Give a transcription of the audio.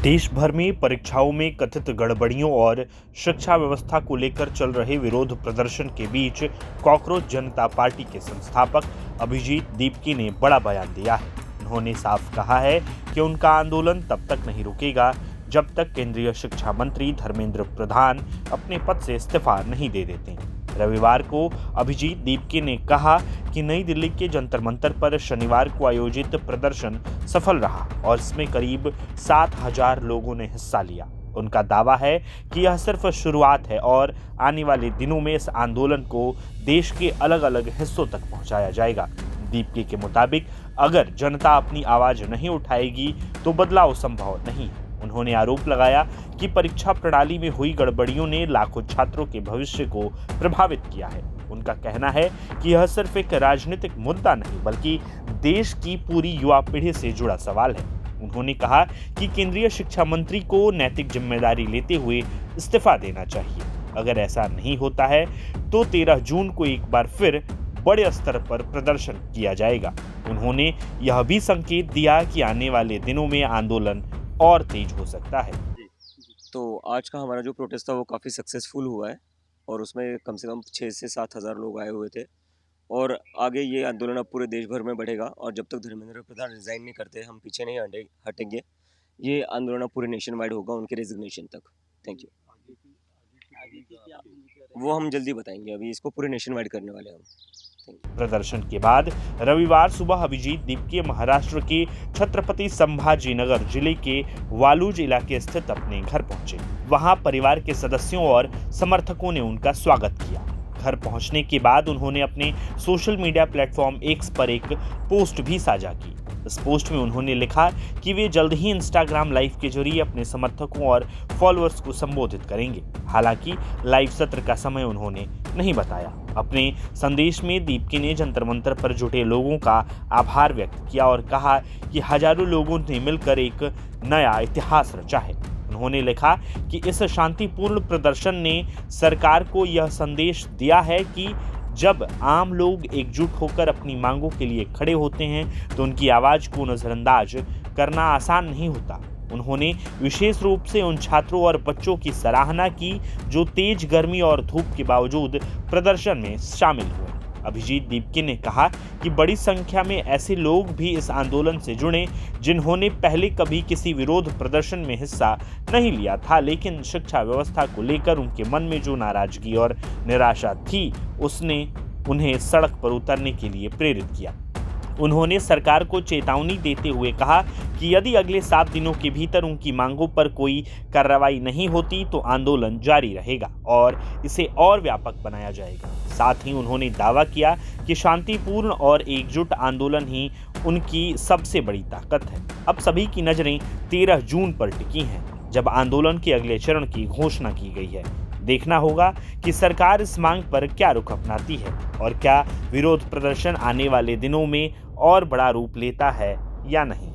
देश भर में परीक्षाओं में कथित गड़बड़ियों और शिक्षा व्यवस्था को लेकर चल रहे विरोध प्रदर्शन के बीच कॉकरोच जनता पार्टी के संस्थापक अभिजीत दीपकी ने बड़ा बयान दिया है। उन्होंने साफ कहा है कि उनका आंदोलन तब तक नहीं रुकेगा जब तक केंद्रीय शिक्षा मंत्री धर्मेंद्र प्रधान अपने पद से इस्तीफा नहीं दे देते। रविवार को अभिजीत दीपकी ने कहा कि नई दिल्ली के जंतर मंतर पर शनिवार को आयोजित प्रदर्शन सफल रहा और इसमें करीब 7,000 लोगों ने हिस्सा लिया। उनका दावा है कि यह सिर्फ शुरुआत है और आने वाले दिनों में इस आंदोलन को देश के अलग अलग हिस्सों तक पहुंचाया जाएगा। दीपकी के मुताबिक अगर जनता अपनी आवाज नहीं उठाएगी तो बदलाव संभव नहीं है। उन्होंने आरोप लगाया कि परीक्षा प्रणाली में हुई गड़बड़ियों ने लाखों छात्रों के भविष्य को प्रभावित किया है। उनका कहना है कि यह सिर्फ एक राजनीतिक मुद्दा नहीं बल्कि देश की पूरी युवा पीढ़ी से जुड़ा सवाल है। उन्होंने कहा कि केंद्रीय शिक्षा मंत्री को नैतिक जिम्मेदारी लेते हुए इस्तीफा देना चाहिए। अगर ऐसा नहीं होता है तो 13 जून को एक बार फिर बड़े स्तर पर प्रदर्शन किया जाएगा। उन्होंने यह भी संकेत दिया कि आने वाले दिनों में आंदोलन और तेज हो सकता है। तो आज का हमारा जो प्रोटेस्ट था वो काफ़ी सक्सेसफुल हुआ है और उसमें कम से कम 6 से 7 हज़ार लोग आए हुए थे और आगे ये आंदोलन अब पूरे देश भर में बढ़ेगा और जब तक धर्मेंद्र प्रधान रिज़ाइन नहीं करते हम पीछे नहीं हटेंगे। ये आंदोलन अब पूरे नेशन वाइड होगा उनके रेजिग्नेशन तक। Thank you. वो हम जल्दी बताएंगे, अभी इसको पूरे नेशन वाइड करने वाले हैं हम। प्रदर्शन के बाद रविवार सुबह अभिजीत दीपकी महाराष्ट्र के छत्रपति संभाजीनगर जिले के वालूज इलाके स्थित अपने घर पहुंचे। वहां परिवार के सदस्यों और समर्थकों ने उनका स्वागत किया। घर पहुंचने के बाद उन्होंने अपने सोशल मीडिया प्लेटफॉर्म एक्स पर एक पोस्ट भी साझा की। इस पोस्ट में उन्होंने लिखा कि वे जल्द ही इंस्टाग्राम लाइव के जरिए अपने समर्थकों और फॉलोअर्स को संबोधित करेंगे। हालांकि लाइव सत्र का समय उन्होंने नहीं बताया। अपने संदेश में दीपकी ने जंतर मंतर पर जुटे लोगों का आभार व्यक्त किया और कहा कि हजारों लोगों ने मिलकर एक नया इतिहास रचा है। उन्होंने लिखा कि इस शांतिपूर्ण प्रदर्शन ने सरकार को यह संदेश दिया है कि जब आम लोग एकजुट होकर अपनी मांगों के लिए खड़े होते हैं तो उनकी आवाज को नजरअंदाज करना आसान नहीं होता। उन्होंने विशेष रूप से उन छात्रों और बच्चों की सराहना की जो तेज गर्मी और धूप के बावजूद प्रदर्शन में शामिल हुए। अभिजीत दीपकी ने कहा कि बड़ी संख्या में ऐसे लोग भी इस आंदोलन से जुड़े जिन्होंने पहले कभी किसी विरोध प्रदर्शन में हिस्सा नहीं लिया था, लेकिन शिक्षा व्यवस्था को लेकर उनके मन में जो नाराजगी और निराशा थी उसने उन्हें सड़क पर उतरने के लिए प्रेरित किया। उन्होंने सरकार को चेतावनी देते हुए कहा कि यदि अगले 7 दिनों के भीतर उनकी मांगों पर कोई कार्रवाई नहीं होती तो आंदोलन जारी रहेगा और इसे और व्यापक बनाया जाएगा। साथ ही उन्होंने दावा किया कि शांतिपूर्ण और एकजुट आंदोलन ही उनकी सबसे बड़ी ताकत है। अब सभी की नजरें 13 जून पर टिकी हैं, जब आंदोलन के अगले चरण की घोषणा की गई है। देखना होगा कि सरकार इस मांग पर क्या रुख अपनाती है और क्या विरोध प्रदर्शन आने वाले दिनों में और बड़ा रूप लेता है या नहीं।